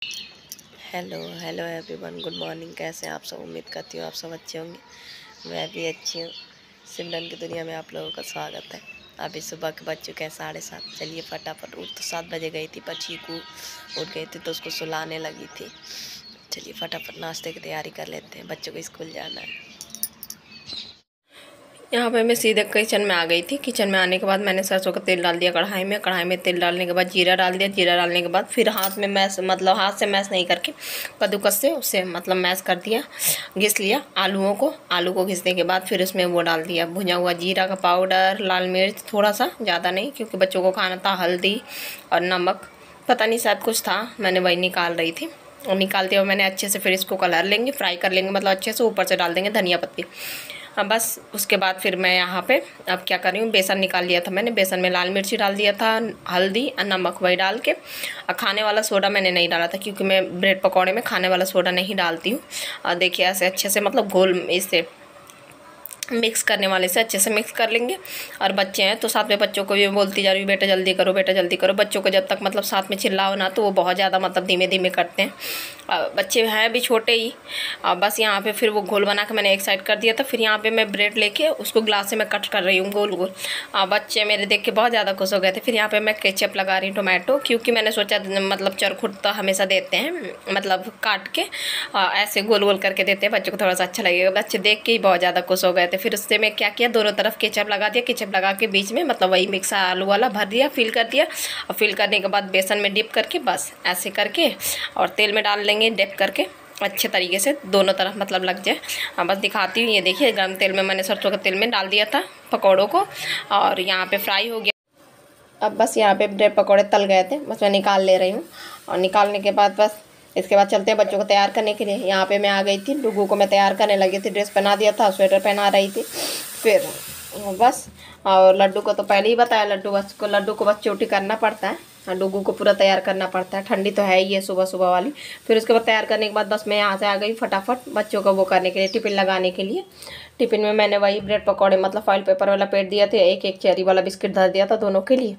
Hello hello everyone, good morning. कैसे हैं आप सब? उम्मीद करती हूँ आप सब अच्छे होंगे। मैं भी अच्छी हूँ। सिमरन की दुनिया में आप लोगों का स्वागत है। अभी सुबह के बज चुके हैं 7:30। चलिए फटाफट उठ, तो 7 बजे गई थी पर चीकू उठ गई थी तो उसको सुलाने लगी थी। चलिए फटाफट नाश्ते की तैयारी कर लेते हैं, बच्चों को स्कूल जाना है। यहाँ पे मैं सीधे किचन में आ गई थी। किचन में आने के बाद मैंने सरसों का तेल डाल दिया कढ़ाई में। कढ़ाई में तेल डालने के बाद जीरा डाल दिया। जीरा डालने के बाद फिर हाथ में मैश, मतलब हाथ से मैश नहीं करके कद्दूकस से उससे मतलब मैश कर दिया, घिस लिया आलूओं को। आलू को घिसने के बाद फिर उसमें वो डाल दिया भुना हुआ जीरा का पाउडर, लाल मिर्च थोड़ा सा, ज़्यादा नहीं क्योंकि बच्चों को खाना था, हल्दी और नमक, पता नहीं शायद कुछ था, मैंने वही निकाल रही थी। और निकालते हुए मैंने अच्छे से फिर इसको कलर लेंगे, फ्राई कर लेंगे, मतलब अच्छे से ऊपर से डाल देंगे धनिया पत्ती। अब बस उसके बाद फिर मैं यहाँ पे अब क्या कर रही हूँ, बेसन निकाल लिया था मैंने। बेसन में लाल मिर्ची डाल दिया था, हल्दी और नमक वही डाल के। और खाने वाला सोडा मैंने नहीं डाला था क्योंकि मैं ब्रेड पकौड़े में खाने वाला सोडा नहीं डालती हूँ। और देखिए ऐसे अच्छे से मतलब घोल इससे मिक्स करने वाले से अच्छे से मिक्स कर लेंगे। और बच्चे हैं तो साथ में बच्चों को भी बोलती जा रही हूँ, बेटा जल्दी करो, बेटा जल्दी करो। बच्चों को जब तक मतलब साथ में चिल्लाओ ना तो वो बहुत ज़्यादा मतलब धीमे धीमे करते हैं। बच्चे हैं भी छोटे ही। बस यहाँ पे फिर वो घोल बना के मैंने एक साइड कर दिया था। फिर यहाँ पे मैं ब्रेड लेके उसको ग्लास से मैं कट कर रही हूँ गोल गोल। बच्चे मेरे देख के बहुत ज़्यादा खुश हो गए थे। फिर यहाँ पे मैं केचप लगा रही हूँ, टोमेटो, क्योंकि मैंने सोचा मतलब चरखुट तो हमेशा देते हैं, मतलब काट के ऐसे गोल गोल करके देते हैं, बच्चों को थोड़ा सा अच्छा लगेगा। बच्चे देख के ही बहुत ज़्यादा खुश हो गए थे। फिर उससे मैं क्या किया, दोनों तरफ केचप लगा दिया। केचप लगा के बीच में मतलब वही मिक्स आलू वाला भर दिया, फिल कर दिया। और फिल करने के बाद बेसन में डिप करके बस ऐसे करके और तेल में डाल लेंगे डिप करके, अच्छे तरीके से दोनों तरफ मतलब लग जाए। बस दिखाती हूँ, ये देखिए गर्म तेल में मैंने सरसों के तेल में डाल दिया था पकौड़ों को और यहाँ पे फ्राई हो गया। अब बस यहाँ पे ब्रेड पकौड़े तल गए थे, बस मैं निकाल ले रही हूँ। और निकालने के बाद बस इसके बाद चलते हैं बच्चों को तैयार करने के लिए। यहाँ पे मैं आ गई थी, डुगू को मैं तैयार करने लगी थी, ड्रेस पहना दिया था, स्वेटर पहना रही थी। फिर बस, और लड्डू को तो पहले ही बताया, लड्डू को बस चोटी करना पड़ता है और डुगू को पूरा तैयार करना पड़ता है। ठंडी तो है ही है सुबह सुबह वाली। फिर उसके बाद तैयार करने के बाद बस मैं यहाँ से आ गई फटाफट बच्चों को वो करने के लिए, टिफिन लगाने के लिए। टिफिन में मैंने वही ब्रेड पकौड़े मतलब फॉइल पेपर वाला पेट दिया थे, एक एक चेरी वाला बिस्किट धर दिया था दोनों के लिए।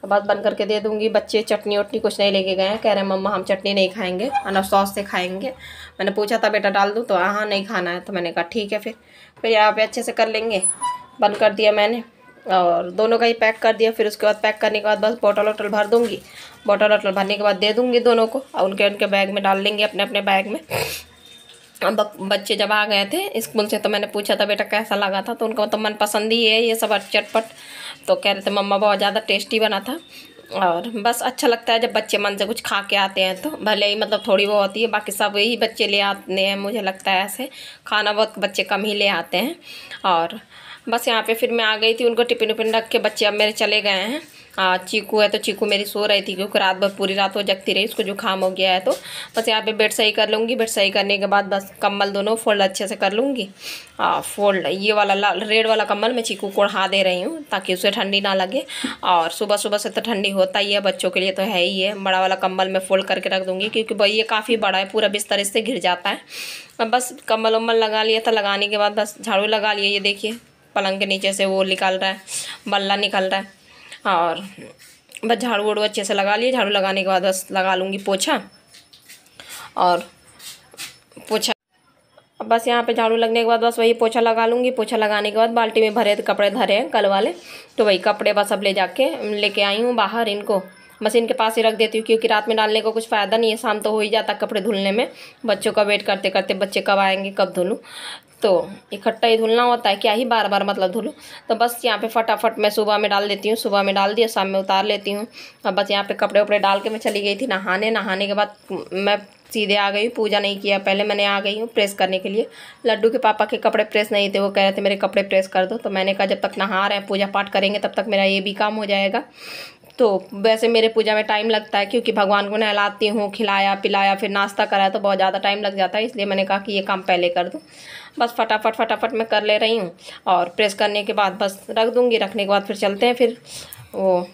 बस बंद करके दे दूँगी। बच्चे चटनी वटनी कुछ नहीं लेके गए हैं, कह रहे हैं मम्मा हम चटनी नहीं खाएंगे, अना सॉस से खाएंगे। मैंने पूछा था बेटा डाल दूँ, तो हाँ नहीं खाना है, तो मैंने कहा ठीक है। फिर यहाँ पे अच्छे से कर लेंगे। बंद कर दिया मैंने और दोनों का ही पैक कर दिया। फिर उसके बाद पैक करने के बाद बस बॉटल वॉटल भर दूँगी। बॉटल वॉटल भरने के बाद दे दूँगी दोनों को और उनके उनके बैग में डाल लेंगे, अपने अपने बैग में। अब बच्चे जब आ गए थे स्कूल से तो मैंने पूछा था बेटा कैसा लगा था, तो उनका तो मनपसंद ही है ये सब चटपट। तो कह रहे थे मम्मा बहुत ज़्यादा टेस्टी बना था। और बस अच्छा लगता है जब बच्चे मन से कुछ खा के आते हैं, तो भले ही मतलब थोड़ी वो होती है, बाकी सब यही बच्चे ले आते हैं, मुझे लगता है ऐसे खाना बहुत बच्चे कम ही ले आते हैं। और बस यहाँ पे फिर मैं आ गई थी, उनको टिफिन उपिन रख के बच्चे अब मेरे चले गए हैं। चीकू है तो चीकू मेरी सो रही थी क्योंकि रात भर पूरी रात वो जगती रही, उसको जुकाम हो गया है। तो बस यहाँ पे बेड सही कर लूँगी। बेड सही करने के बाद बस कम्बल दोनों फोल्ड अच्छे से कर लूँगी। फोल्ड ये वाला लाल रेड वाला कम्बल मैं चीकू को ओढ़ा दे रही हूँ ताकि उसे ठंडी ना लगे। और सुबह सुबह से तो ठंडी होता ही है, बच्चों के लिए तो है ही है। बड़ा वाला कम्बल मैं फोल्ड करके रख दूँगी क्योंकि भाई ये काफ़ी बड़ा है, पूरा बिस्तर इससे घिर जाता है। अब बस कम्बल वम्बल लगा लिया था, लगाने के बाद बस झाड़ू लगा लिया। ये देखिए पलंग के नीचे से वो निकल रहा है, बल्ला निकल रहा है। और बस झाड़ू वाड़ू अच्छे से लगा लिए। झाड़ू लगाने के बाद बस लगा लूँगी पोछा। और पोछा अब बस यहाँ पे झाड़ू लगने के बाद बस वही पोछा लगा लूँगी। पोछा लगाने के बाद बाल्टी में भरे कपड़े धरे हैं कल वाले, तो वही कपड़े बस अब ले जाके लेके आई हूँ बाहर। इनको मशीन के पास ही रख देती हूँ क्योंकि रात में डालने का कुछ फ़ायदा नहीं है, शाम तो हो ही जाता कपड़े धुलने में। बच्चों का वेट करते करते बच्चे कब आएंगे कब धुलूँ, तो इकट्ठा ही धुलना होता है, क्या ही बार बार मतलब धुलूँ। तो बस यहाँ पे फटाफट मैं सुबह में डाल देती हूँ, सुबह में डाल दिया, शाम में उतार लेती हूँ। अब बस यहाँ पे कपड़े वपड़े डाल के मैं चली गई थी नहाने। नहाने के बाद मैं सीधे आ गई, पूजा नहीं किया पहले, मैंने आ गई हूँ प्रेस करने के लिए। लड्डू के पापा के कपड़े प्रेस नहीं थे, वो कह रहे थे मेरे कपड़े प्रेस कर दो, तो मैंने कहा जब तक नहा रहे हैं पूजा पाठ करेंगे तब तक मेरा ये भी काम हो जाएगा। तो वैसे मेरे पूजा में टाइम लगता है क्योंकि भगवान को नहलाती हूँ, खिलाया पिलाया फिर नाश्ता कराया तो बहुत ज़्यादा टाइम लग जाता है, इसलिए मैंने कहा कि ये काम पहले कर दूँ। बस फटाफट फटाफट मैं कर ले रही हूँ और प्रेस करने के बाद बस रख दूँगी। रखने के बाद फिर चलते हैं फिर वो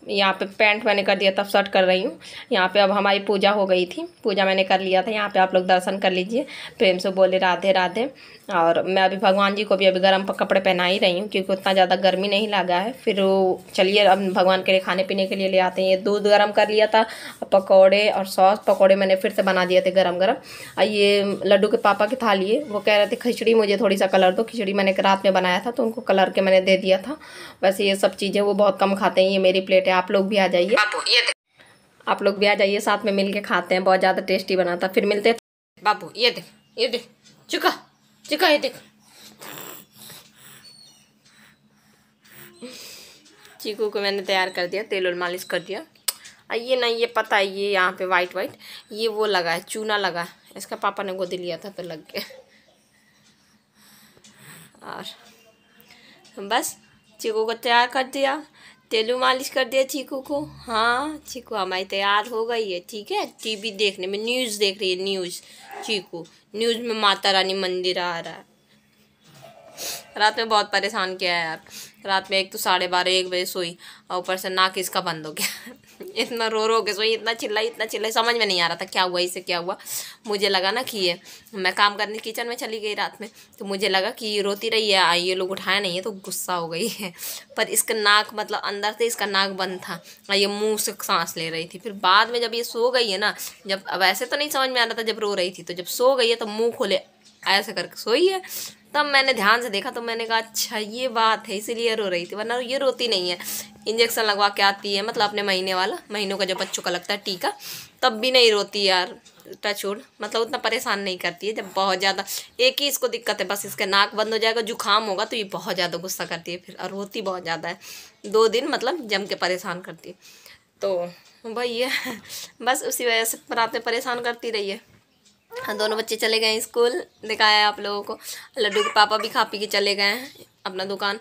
यहाँ पे पैंट मैंने कर दिया, तब शर्ट कर रही हूँ। यहाँ पे अब हमारी पूजा हो गई थी, पूजा मैंने कर लिया था। यहाँ पे आप लोग दर्शन कर लीजिए, प्रेम से बोले राधे राधे। और मैं अभी भगवान जी को भी अभी गर्म कपड़े पहना ही रही हूँ, क्योंकि उतना ज़्यादा गर्मी नहीं लगा है। फिर वो चलिए अब भगवान के लिए खाने पीने के लिए ले आते हैं। ये दूध गर्म कर लिया था, पकौड़े और सॉस पकौड़े मैंने फिर से बना दिए थे गरम गरम। और ये लड्डू के पापा की थाली है, वो कह रहे थे खिचड़ी मुझे थोड़ी सा कलर दो। खिचड़ी मैंने रात में बनाया था तो उनको कलर के मैंने दे दिया था। वैसे ये सब चीज़ें वो बहुत कम खाते हैं। ये मेरी प्लेट है, आप लोग भी आ जाइए, आप लोग भी आ जाइए, साथ में मिल के खाते हैं। बहुत ज़्यादा टेस्टी बना था। फिर मिलते बाबू, ये देख, ये देख चुका चुका, ये देख चीकू को मैंने तैयार कर दिया, तेल और मालिश कर दिया। ये नहीं, ये पता है, ये यहाँ पे वाइट वाइट ये वो लगा है, चूना लगा है। इसका पापा ने गोदी लिया था तो लग गया। और बस चीकू को तैयार कर दिया, तेलू मालिश कर दिया चीकू को। हाँ चीकू हमारी तैयार हो गई है, ठीक है। टीवी देखने में न्यूज़ देख रही है, न्यूज़। चीकू न्यूज़ में माता रानी मंदिर आ रहा है। रात में बहुत परेशान किया है यार। रात में एक तो 12:30 1 बजे सोई, और ऊपर से नाक इसका बंद हो गया। इतना रो के सोई, इतना चिल्लाई, समझ में नहीं आ रहा था क्या हुआ, इसे क्या हुआ। मुझे लगा ना कि ये, मैं काम करने किचन में चली गई रात में, तो मुझे लगा कि ये रोती रही है, ये लोग उठाया नहीं है तो गुस्सा हो गई है। पर इसका नाक मतलब अंदर से इसका नाक बंद था, और ये मुँह से सांस ले रही थी। फिर बाद में जब ये सो गई है ना, जब वैसे तो नहीं समझ में आ रहा था जब रो रही थी, तो जब सो गई है तो मुँह खोले ऐसे करके सोई है। तब मैंने ध्यान से देखा तो मैंने कहा अच्छा ये बात है, इसीलिए रो रही थी, वरना ये रोती नहीं है। इंजेक्शन लगवा के आती है, मतलब अपने महीने वाला, महीनों का जब बच्चों का लगता है टीका, तब भी नहीं रोती यार। टचवुड, मतलब उतना परेशान नहीं करती है। जब बहुत ज़्यादा, एक ही इसको दिक्कत है बस, इसका नाक बंद हो जाएगा, जुकाम होगा तो ये बहुत ज़्यादा गुस्सा करती है फिर, और रोती बहुत ज़्यादा है। 2 दिन मतलब जम के परेशान करती है। तो भाई ये बस उसी वजह से रात में परेशान करती रही है। हाँ, दोनों बच्चे चले गए स्कूल, दिखाया है आप लोगों को। लड्डू के पापा भी खा पी के चले गए हैं अपना दुकान।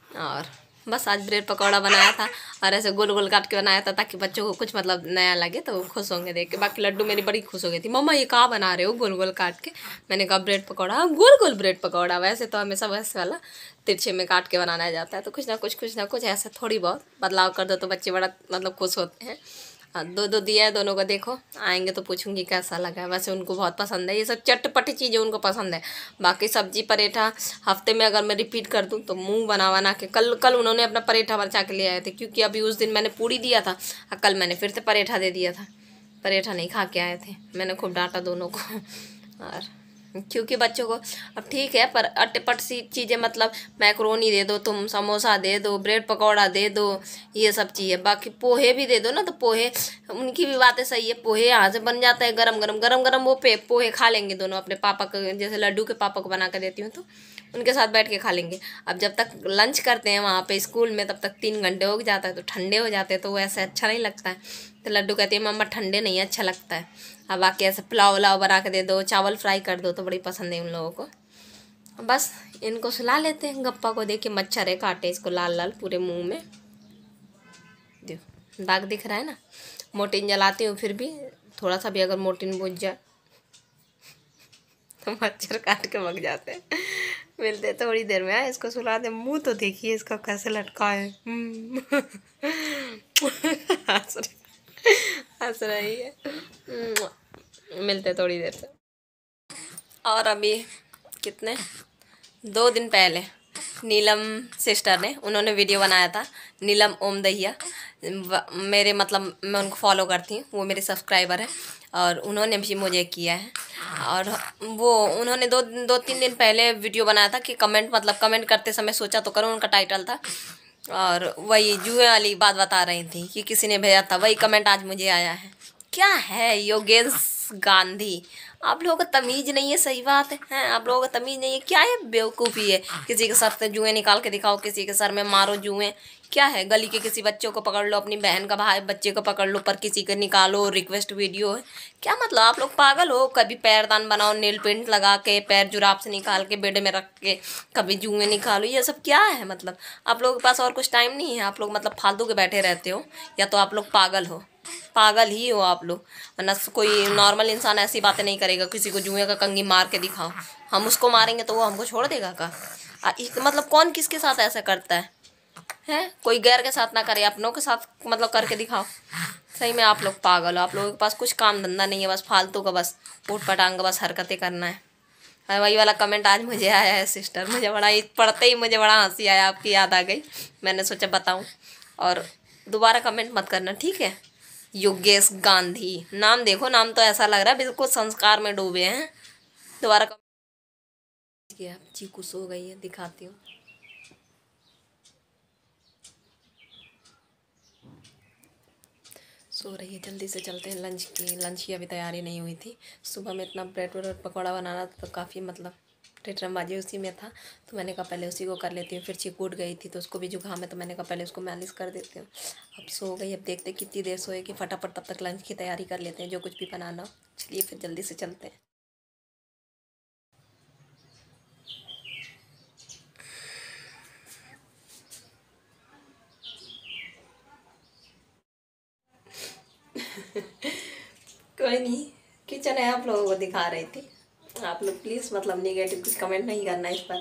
और बस आज ब्रेड पकौड़ा बनाया था, और ऐसे गोल गोल काट के बनाया था ताकि बच्चों को कुछ मतलब नया लगे तो वो खुश होंगे देख के। बाकी लड्डू मेरी बड़ी खुश हो गई थी, मम्मा ये कहाँ बना रहे हो गोल गोल काट के। मैंने कहा ब्रेड पकौड़ा। हाँ गोल गोल ब्रेड पकौड़ा, वैसे तो हमेशा वैसे वाला तिरछे में काट के बनाया जाता है। तो कुछ ना कुछ ऐसा थोड़ी बहुत बदलाव कर दो तो बच्चे बड़ा मतलब खुश होते हैं। 2 दिया है दोनों को, देखो आएंगे तो पूछूंगी कैसा लगा है। वैसे उनको बहुत पसंद है, ये सब चटपटी चीज़ें उनको पसंद है। बाकी सब्जी पराठा हफ्ते में अगर मैं रिपीट कर दूं तो मुंह बना के, कल उन्होंने अपना पराठा बचा के ले आए थे, क्योंकि अभी उस दिन मैंने पूड़ी दिया था और कल मैंने फिर से पराठा दे दिया था। पराठा नहीं खा के आए थे, मैंने खूब डांटा दोनों को। और क्योंकि बच्चों को अब ठीक है, पर अटपट सी चीज़ें, मतलब मैक्रोनी दे दो तुम, समोसा दे दो, ब्रेड पकौड़ा दे दो, ये सब चीज़ें। बाकी पोहे भी दे दो ना, तो पोहे, उनकी भी बातें सही है, पोहे यहाँ से बन जाता है गरम गरम वो पोहे खा लेंगे दोनों। अपने पापा को, जैसे लड्डू के पापा को बना कर देती हूँ तो उनके साथ बैठ के खा लेंगे। अब जब तक लंच करते हैं वहाँ पे स्कूल में, तब तक 3 घंटे हो जाता है, तो ठंडे हो जाते हैं, तो वो ऐसे अच्छा नहीं लगता है। तो लड्डू कहती है मम्मा ठंडे नहीं अच्छा लगता है। अब बाकी ऐसे पुलाव उलाव बना के दे दो, चावल फ्राई कर दो, तो बड़ी पसंद है उन लोगों को। बस इनको सुला लेते हैं। गप्पा को देखिए, मच्छर है काटे इसको लाल लाल पूरे मुंह में, देखो दाग दिख रहा है ना। मोर्टीन जलाती हूँ, फिर भी थोड़ा सा भी अगर मोर्टीन बुझ जाए तो मच्छर काट के भग जाते हैं। मिलते थोड़ी देर में। इसको सुला दे। मुंह तो देखिए इसका कैसे लटका है। हंस रही है। मिलते थोड़ी देर से। और अभी कितने 2 दिन पहले नीलम सिस्टर ने, उन्होंने वीडियो बनाया था, नीलम ओम दहिया, मेरे मतलब मैं उनको फॉलो करती हूँ, वो मेरे सब्सक्राइबर है, और उन्होंने भी मुझे किया है। और वो उन्होंने 2-3 दिन पहले वीडियो बनाया था कि कमेंट करते समय सोचा तो करो, उनका टाइटल था। और वही जुए वाली बात बता रही थी कि किसी ने भेजा था, वही कमेंट आज मुझे आया है। क्या है योगेश गांधी, आप लोगों को तमीज़ नहीं है, सही बात है, आप लोगों को तमीज़ नहीं है। क्या है बेवकूफ़ी है, किसी के सर से जुएं निकाल के दिखाओ, किसी के सर में मारो जुएं। क्या है, गली के किसी बच्चों को पकड़ लो, अपनी बहन का भाई बच्चे को पकड़ लो, पर किसी को निकालो, रिक्वेस्ट वीडियो है। क्या मतलब, आप लोग पागल हो? कभी पैरदान बनाओ नेल पेंट लगा के, पैर जुराब से निकाल के बेड में रख के, कभी जुएं निकालो, ये सब क्या है? मतलब आप लोगों के पास और कुछ टाइम नहीं है, आप लोग मतलब फालतू के बैठे रहते हो, या तो आप लोग पागल हो, पागल ही हो आप लोग। वरना कोई नॉर्मल इंसान ऐसी बातें नहीं करेगा, किसी को जुए का कंघी मार के दिखाओ, हम उसको मारेंगे तो वो हमको छोड़ देगा का? मतलब कौन किसके साथ ऐसा करता है? है। कोई गैर के साथ ना करे, अपनों के साथ मतलब करके दिखाओ। सही में आप लोग पागल हो, आप लोगों के पास कुछ काम धंधा नहीं है, बस फालतू का बस ऊट पटांग का बस हरकतें करना है। वही वाला कमेंट आज मुझे आया है सिस्टर, मुझे बड़ा पढ़ते ही मुझे बड़ा हंसी आया, आपकी याद आ गई, मैंने सोचा बताऊं। और दोबारा कमेंट मत करना, ठीक है। योगेश गांधी नाम देखो, नाम तो ऐसा लग रहा है बिल्कुल संस्कार में डूबे हैं। दोबारा कमेंट। चीकू सो गई है, दिखाती हूँ। सो रही है, जल्दी से चलते हैं लंच की। लंच की अभी तैयारी नहीं हुई थी। सुबह में इतना ब्रेड और पकौड़ा बनाना था तो काफ़ी मतलब टेटरमबाजी उसी में था, तो मैंने कहा पहले उसी को कर लेती हूँ। फिर चीकू उठ गई थी तो उसको भी जुकाम है, तो मैंने कहा पहले उसको मालिश कर देती हूँ। अब सो गई, अब देखते कितनी देर सोएगी, फटाफट तब तक लंच की तैयारी कर लेते हैं, जो कुछ भी बनाना हो। चलिए फिर जल्दी से चलते हैं। कोई नहीं, किचन है, आप लोगों को दिखा रही थी। आप लोग प्लीज़ मतलब निगेटिव कुछ कमेंट नहीं करना इस पर,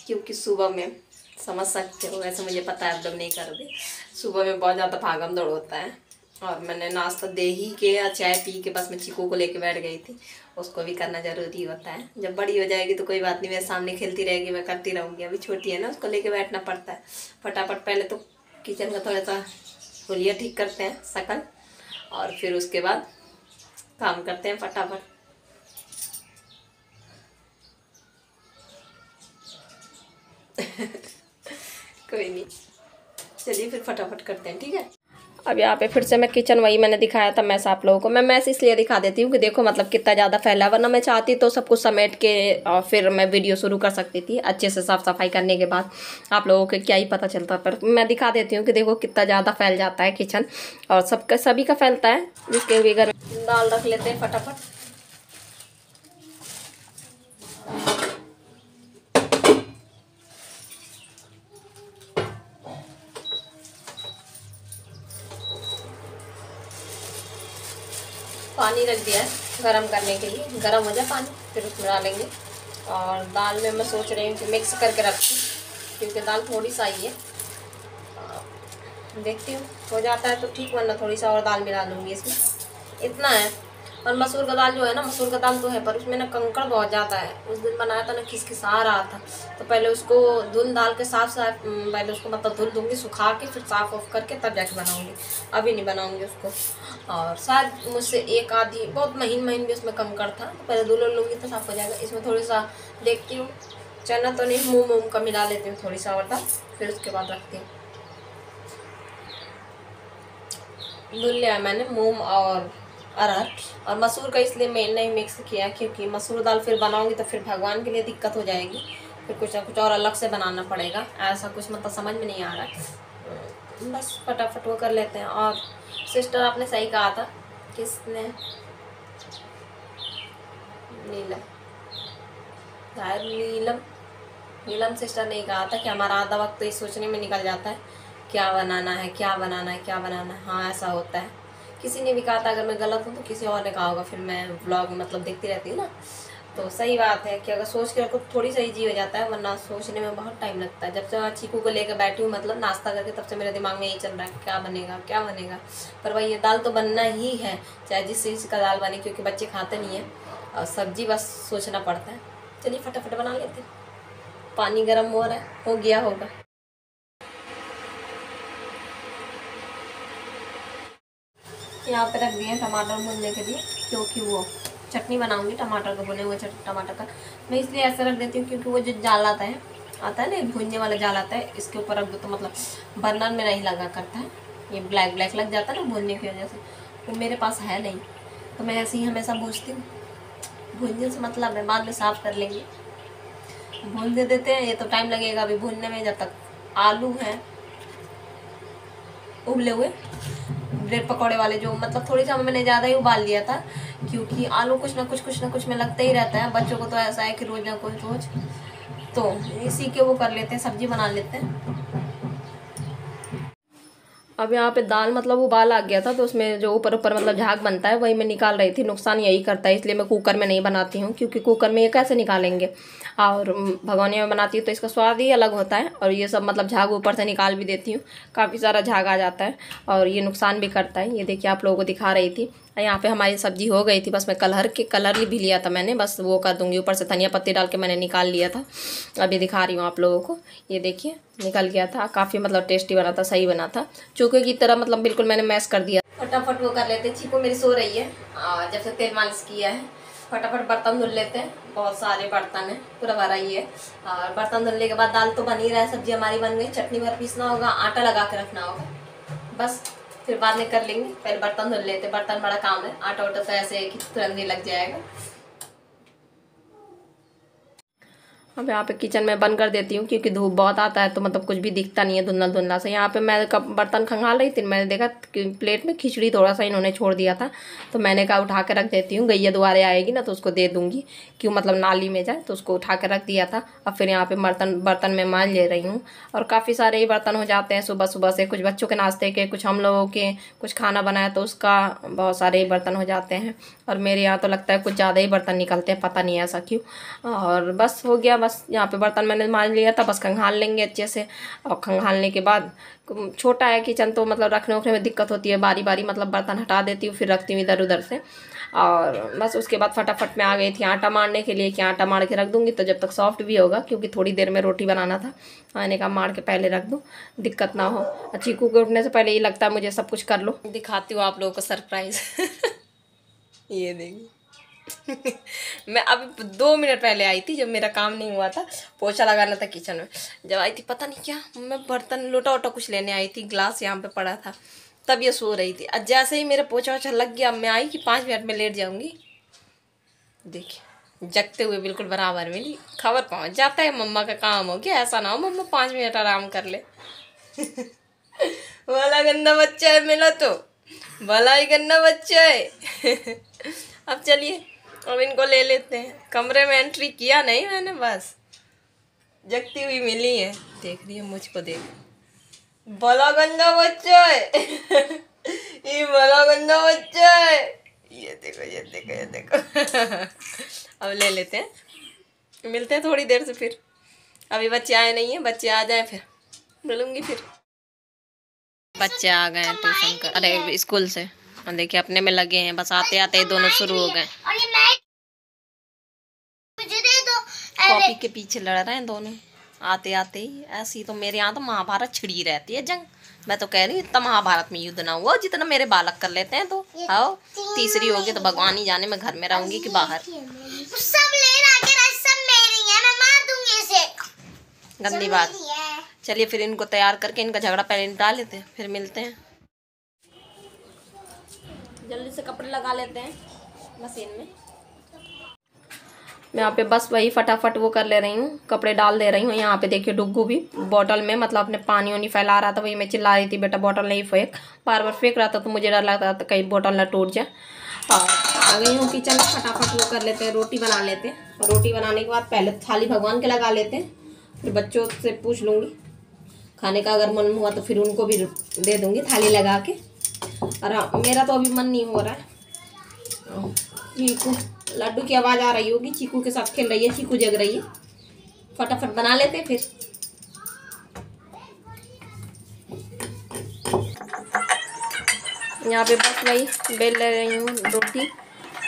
क्योंकि सुबह में समझ सकते हो, वैसे मुझे पता है आप लोग नहीं कर दे। सुबह में बहुत ज़्यादा भागम दौड़ होता है, और मैंने नाश्ता दे ही के या चाय पी के बस मैं चीकू को लेके बैठ गई थी। उसको भी करना ज़रूरी होता है, जब बड़ी हो जाएगी तो कोई बात नहीं, मेरे सामने खेलती रहेगी, मैं करती रहूँगी। अभी छोटी है ना, उसको लेके बैठना पड़ता है। फटाफट पहले तो किचन का थोड़ा सा हुलिया ठीक करते हैं शकल, और फिर उसके बाद काम करते हैं फटाफट। कोई नहीं, चलिए फिर फटाफट करते हैं, ठीक है। अब यहाँ पे फिर से मैं किचन, वही मैंने दिखाया था मैस आप लोगों को। मैं मैस इसलिए दिखा देती हूँ कि देखो मतलब कितना ज़्यादा फैला, वरना मैं चाहती तो सब कुछ समेट के और फिर मैं वीडियो शुरू कर सकती थी अच्छे से साफ़ सफाई करने के बाद। आप लोगों को क्या ही पता चलता, पर मैं दिखा देती हूँ कि देखो कितना ज़्यादा फैल जाता है किचन, और सबका सभी का फैलता है। जिसके भी घर में दाल रख लेते हैं फटाफट। पानी रख दिया है गरम करने के लिए, गरम हो जाए पानी फिर उसमें डालेंगे। और दाल में मैं सोच रही हूँ कि मिक्स करके रखूँ, क्योंकि दाल थोड़ी सा ही है। देखती हूँ हो जाता है तो ठीक, वरना थोड़ी सा और दाल मिला लूँगी इसमें। इतना है। और मसूर का दाल जो है ना, मसूर का दाल तो है पर उसमें ना कंकड़ बहुत ज़्यादा है। उस दिन बनाया था ना, खिसखिसा रहा था, तो पहले उसको धुल डाल के साफ पहले उसको मतलब धुल दूँगी, सुखा के फिर साफ़ ऑफ करके तब जाके बनाऊँगी। अभी नहीं बनाऊँगी उसको। और शायद मुझसे एक आधी बहुत महीन महीन भी उसमें कंकड़ था, तो पहले धुल लूँगी तो साफ़ हो जाएगा। इसमें थोड़ी सा देखती हूँ, चना तो नहीं, मूँग का मिला लेती हूँ थोड़ी सा और दाल, फिर उसके बाद रखती हूँ। धुल लिया मैंने मूंग और अरहर, और मसूर का इसलिए मैं नहीं मिक्स किया क्योंकि मसूर दाल फिर बनाऊंगी तो फिर भगवान के लिए दिक्कत हो जाएगी, फिर कुछ ना कुछ और अलग से बनाना पड़ेगा। ऐसा कुछ मतलब समझ में नहीं आ रहा है, बस फटाफट वो कर लेते हैं। और सिस्टर आपने सही कहा था, किसने, नीलम, शायद नीलम सिस्टर ने कहा था कि हमारा आधा वक्त तो इस सोचने में निकल जाता है क्या बनाना है क्या बनाना है क्या बनाना है। हाँ ऐसा होता है, किसी ने भी कहा था, अगर मैं गलत हूँ तो किसी और ने कहा होगा, फिर मैं व्लॉग मतलब देखती रहती हूँ ना, तो सही बात है कि अगर सोच के रखो थोड़ी सा ईजी हो जाता है, वरना सोचने में बहुत टाइम लगता है। जब से मैं चीकू को लेकर बैठी हूँ मतलब नाश्ता करके, तब से मेरे दिमाग में यही चल रहा है क्या बनेगा क्या बनेगा। पर भाई ये दाल तो बनना ही है, चाहे जिस चीज़ का दाल बने, क्योंकि बच्चे खाते नहीं हैं, और सब्जी बस सोचना पड़ता है। चलिए फटाफट बना लेते हैं। पानी गर्म हो रहा है, हो गया होगा। यहाँ पे रख दिए टमाटर भूनने के लिए, क्योंकि वो चटनी बनाऊंगी टमाटर का, भुने हुए टमाटर का। मैं इसलिए ऐसा रख देती हूँ क्योंकि वो जो जाल आता है ना, भूनने वाला जाल आता है, इसके ऊपर रख दो तो मतलब बर्नर में नहीं लगा करता है, ये ब्लैक ब्लैक लग जाता है ना भूनने की वजह से, तो मेरे पास है नहीं, तो मैं ऐसे ही हमेशा भूनती हूँ। भूनने से मतलब है बाद में साफ़ कर लेंगे, भून दे देते हैं। ये तो टाइम लगेगा अभी भूनने में, जब तक आलू हैं उबले हुए ब्रेड पकौड़े वाले, जो मतलब थोड़ी सा मैंने ज़्यादा ही उबाल लिया था, क्योंकि आलू कुछ ना कुछ में लगता ही रहता है। बच्चों को तो ऐसा है कि रोज़ ना कुछ रोज़, तो इसी के वो कर लेते हैं, सब्जी बना लेते हैं। अब यहाँ पे दाल मतलब उबाल आ गया था, तो उसमें जो ऊपर ऊपर मतलब झाग बनता है वही मैं निकाल रही थी। नुकसान यही करता है, इसलिए मैं कुकर में नहीं बनाती हूँ, क्योंकि कुकर में ये कैसे निकालेंगे। और भगोने में बनाती हूँ तो इसका स्वाद ही अलग होता है। और ये सब मतलब झाग ऊपर से निकाल भी देती हूँ, काफ़ी सारा झाग आ जाता है और ये नुकसान भी करता है। ये देखिए आप लोगों को दिखा रही थी। यहाँ पे हमारी सब्जी हो गई थी, बस मैं कलर भी लिया था मैंने, बस वो कर दूँगी। ऊपर से धनिया पत्ती डाल के मैंने निकाल लिया था, अभी दिखा रही हूँ आप लोगों को। ये देखिए निकल गया था, काफ़ी मतलब टेस्टी बना था, सही बना था, चूखे की तरह मतलब बिल्कुल मैंने मैश कर दिया। फटाफट वो कर लेते। चीकू मेरी सो रही है और जब से तेल मालिश किया है, फटाफट बर्तन धुल लेते हैं। बहुत सारे बर्तन हैं, पूरा भरा ही है। और बर्तन धुलने के बाद दाल तो बन ही रहा है, सब्जी हमारी बन गई, चटनी भर पीसना होगा, आटा लगा के रखना होगा, बस फिर बाद में कर लेंगे। पहले बर्तन धुल लेते, बर्तन बड़ा काम है, आटा वाटा तो ऐसे कि तुरंत ही लग जाएगा। अब यहाँ पे किचन में बंद कर देती हूँ, क्योंकि धूप बहुत आता है तो मतलब कुछ भी दिखता नहीं है धुंधला धुंधला से। यहाँ पे मैं कब बर्तन खंगाल रही थी, मैंने देखा कि प्लेट में खिचड़ी थोड़ा सा इन्होंने छोड़ दिया था, तो मैंने कहा उठा के रख देती हूँ, गैया दोबारा आएगी ना तो उसको दे दूँगी, क्यों मतलब नाली में जाए, तो उसको उठा के रख दिया था। अब फिर यहाँ पे बर्तन में मांज ले रही हूँ। और काफ़ी सारे ही बर्तन हो जाते हैं सुबह सुबह से, कुछ बच्चों के नाश्ते के, कुछ हम लोगों के, कुछ खाना बनाया तो उसका, बहुत सारे ही बर्तन हो जाते हैं। और मेरे यहाँ तो लगता है कुछ ज़्यादा ही बर्तन निकलते हैं, पता नहीं ऐसा क्यों। और बस हो गया, बस यहाँ पे बर्तन मैंने मांज लिया था, बस खंगाल लेंगे अच्छे से। और खंगालने के बाद, छोटा है किचन तो मतलब रखने उखने में दिक्कत होती है, बारी बारी मतलब बर्तन हटा देती हूँ, फिर रखती हूँ इधर उधर से। और बस उसके बाद फटाफट में आ गई थी आटा मारने के लिए, कि आटा मार के रख दूँगी तो जब तक सॉफ्ट भी होगा, क्योंकि थोड़ी देर में रोटी बनाना था। मैंने कहा मार के पहले रख दूँ, दिक्कत ना हो। चीकू के उठने से पहले ये लगता है मुझे सब कुछ कर लो। दिखाती हूँ आप लोगों को सरप्राइज़। ये देखिए। मैं अभी 2 मिनट पहले आई थी, जब मेरा काम नहीं हुआ था, पोछा लगाना था किचन में, जब आई थी पता नहीं क्या, मैं बर्तन लोटा वोटा कुछ लेने आई थी, ग्लास यहाँ पे पड़ा था, तब ये सो रही थी। और जैसे ही मेरा पोछा वोछा लग गया, मैं आई कि 5 मिनट में लेट जाऊंगी, देखिए जगते हुए बिल्कुल बराबर मिली, खबर पहुंच जाता है मम्मा का काम हो गया, ऐसा ना हो मम्मा 5 मिनट आराम कर ले। वाला गंदा बच्चा है मिला तो, भला ही गंदा बच्चा है। अब चलिए, अब इनको ले लेते हैं। कमरे में एंट्री किया नहीं मैंने, बस जगती हुई मिली है, देख रही है मुझको, देख, भला गंदा बच्चा है। ये भला गंदा बच्चा है, ये देखो ये देखो ये देखो। अब ले लेते हैं, मिलते हैं थोड़ी देर से फिर। अभी बच्चे आए नहीं है, बच्चे आ जाए फिर मिलूंगी फिर। बच्चे आ गए हैं ट्यूशन का, अरे स्कूल से, और देखिए अपने में लगे हैं, बस आते आते दोनों शुरू हो गए, कॉपी के पीछे लड़ रहे हैं दोनों आते आते ही। ऐसी तो मेरे यहाँ तो महाभारत छिड़ी रहती है जंग, मैं तो कह रही हूँ इतना महाभारत में युद्ध ना हुआ जितना मेरे बालक कर लेते हैं। तो आओ, तीसरी होगी तो भगवान ही जाने मैं घर में रहूंगी कि बाहर। सब मेरी है, मैं मार दूंगी इसे। गंदी बात। चलिए फिर इनको तैयार करके इनका झगड़ा पहले निपटा लेते हैं, फिर मिलते हैं। जल्दी से कपड़े लगा लेते हैं मशीन में। मैं यहाँ पे बस वही फटाफट वो कर ले रही हूँ, कपड़े डाल दे रही हूँ। यहाँ पे देखिए डुग्गू भी बॉटल में मतलब अपने पानी वानी फैला रहा था, वही मैं चिल्ला रही थी बेटा बॉटल नहीं फेंक, बार बार फेंक रहा था, तो मुझे डर लगता था कहीं बॉटल ना टूट जाए। और आ गई हूँ किचन में, फटाफट वो कर लेते हैं, रोटी बना लेते हैं। रोटी बनाने के बाद पहले थाली भगवान के लगा लेते हैं, फिर बच्चों से पूछ लूँगी खाने का, अगर मन हुआ तो फिर उनको भी दे दूँगी थाली लगा के। और हाँ, मेरा तो अभी मन नहीं हो रहा है। चीकू, लड्डू की आवाज़ आ रही होगी, चीकू के साथ खेल रही है, चीकू जग रही है। फटाफट बना लेते हैं फिर। यहाँ पे बस वही बेल ले रही हूँ रोटी,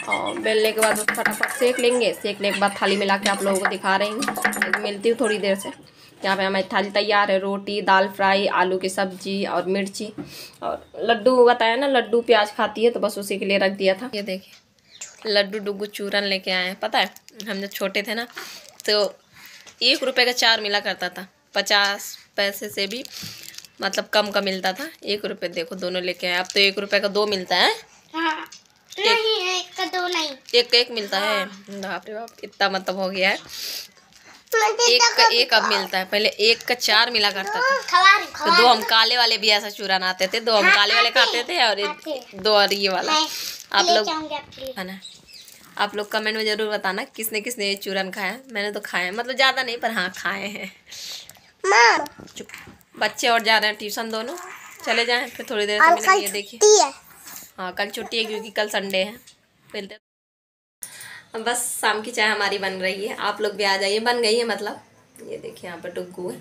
और बेलने के बाद फटाफट सेक लेंगे। सेकने के बाद थाली मिला के आप लोगों को दिखा रही हूँ, मिलती हूँ थोड़ी देर से। यहाँ पे हमारी थाली तैयार है, रोटी, दाल फ्राई, आलू की सब्जी और मिर्ची, और लड्डू बताया ना, लड्डू प्याज खाती है तो बस उसी के लिए रख दिया था। ये देखिए लड्डू डुग्गू चूरन लेके आए हैं। पता है हम जब छोटे थे ना तो 1 रुपये का 4 मिला करता था, 50 पैसे से भी मतलब कम का मिलता था। 1 रुपये देखो दोनों लेके आए, अब तो 1 रुपये का 2 मिलता है। हाँ, नहीं 1 का 2 नहीं, 1 का 1 मिलता है। बाप रे बाप, इतना मतलब हो गया है। 1 का 1 अब मिलता है, पहले 1 का 4 मिला करता था। तो 2 हम काले वाले भी ऐसा चूरन आते थे, 2 हम काले वाले खाते थे और 2 और ये वाला। आप लोग है ना, आप लोग कमेंट में ज़रूर बताना किसने किसने ये चूरन खाया। मैंने तो खाया है, मतलब ज़्यादा नहीं पर हाँ खाए हैं। चुप, बच्चे और जा रहे हैं ट्यूशन दोनों, चले जाएं फिर थोड़ी देर से मिलेंगे। देखिए हाँ कल छुट्टी है क्योंकि कल संडे है। मिलते बस शाम की चाय हमारी बन रही है, आप लोग भी आ जाइए। बन गई है मतलब, ये देखिए यहाँ पर डुग्गू है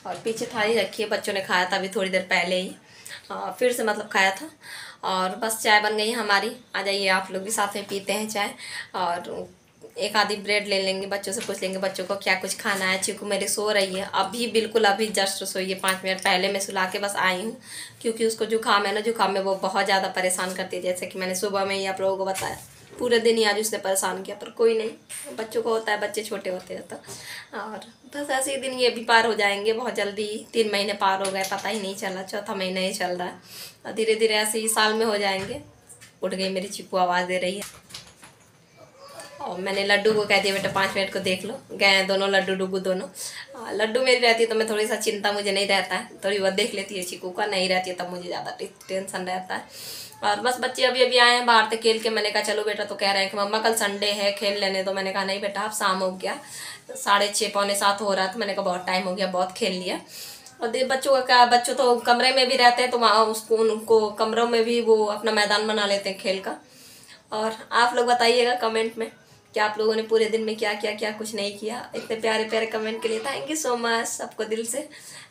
और पीछे थाली रखी है, बच्चों ने खाया था अभी थोड़ी देर पहले ही, फिर से मतलब खाया था। और बस चाय बन गई है हमारी, आ जाइए आप लोग भी साथ में पीते हैं चाय। और एक आधी ब्रेड ले लेंगे, बच्चों से पूछ लेंगे बच्चों को क्या कुछ खाना है। चीकू मेरी सो रही है अभी, बिल्कुल अभी जस्ट सोई है, 5 मिनट पहले मैं सुला के बस आई हूँ, क्योंकि उसको जुकाम है ना, जुकाम में वो बहुत ज़्यादा परेशान करती है। जैसे कि मैंने सुबह में ही आप लोगों को बताया, पूरे दिन ही आज उसने परेशान किया, पर कोई नहीं, बच्चों को होता है, बच्चे छोटे होते हैं तो। और बस ऐसे ही दिन ये भी पार हो जाएंगे बहुत जल्दी। 3 महीने पार हो गए, पता ही नहीं चला, चौथा महीना ही चल रहा है और धीरे धीरे ऐसे ही साल में हो जाएंगे। उठ गई मेरी चिकू, आवाज़ दे रही है। और मैंने लड्डू को कह दिया बेटा 5 मिनट को देख लो, गए हैं दोनों लड्डू डुगू दोनों। लड्डू मेरी रहती है तो मैं थोड़ी सा चिंता मुझे नहीं रहता है, थोड़ी बहुत देख लेती है चिकू का, नहीं रहती है तब मुझे ज़्यादा टेंशन रहता है। और बस बच्चे अभी अभी आए हैं बाहर से खेल के, मैंने कहा चलो बेटा, तो कह रहे हैं कि मम्मा कल संडे है खेल लेने, तो मैंने कहा नहीं बेटा अब शाम हो गया, 6:30 पौने 7 हो रहा था, मैंने कहा बहुत टाइम हो गया, बहुत खेल लिया। और बच्चों का क्या, बच्चों तो कमरे में भी रहते हैं तो वहाँ उसको उनको कमरों में भी वो अपना मैदान बना लेते हैं खेल का। और आप लोग बताइएगा कमेंट में कि आप लोगों ने पूरे दिन में क्या किया, क्या कुछ नहीं किया। इतने प्यारे प्यारे कमेंट के लिए थैंक यू सो मच सबको दिल से।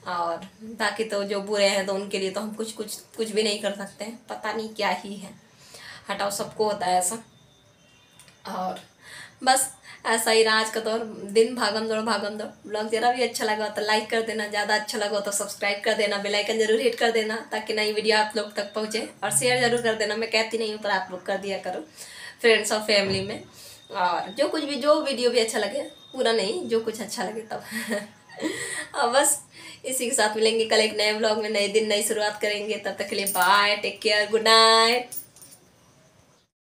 और बाकी तो जो बुरे हैं तो उनके लिए तो हम कुछ भी नहीं कर सकते हैं, पता नहीं क्या ही है, हटाओ, सबको होता है ऐसा। और बस ऐसा ही आज का तो दिन, भागम दौड़ भागम दौड़। ब्लॉग जरा भी अच्छा लगा तो लाइक कर देना, ज़्यादा अच्छा लगा तो सब्सक्राइब कर देना, बेल आइकन जरूर हिट कर देना ताकि नई वीडियो आप लोग तक पहुँचे। और शेयर जरूर कर देना, मैं कहती नहीं हूँ पर आप लोग कर दिया करो फ्रेंड्स और फैमिली में। और जो वीडियो भी अच्छा लगे, पूरा नहीं, जो कुछ अच्छा लगे तब और बस इसी के साथ मिलेंगे कल एक नए ब्लॉग में, नए दिन नई शुरुआत करेंगे। तब तक के लिए bye, take care, good night.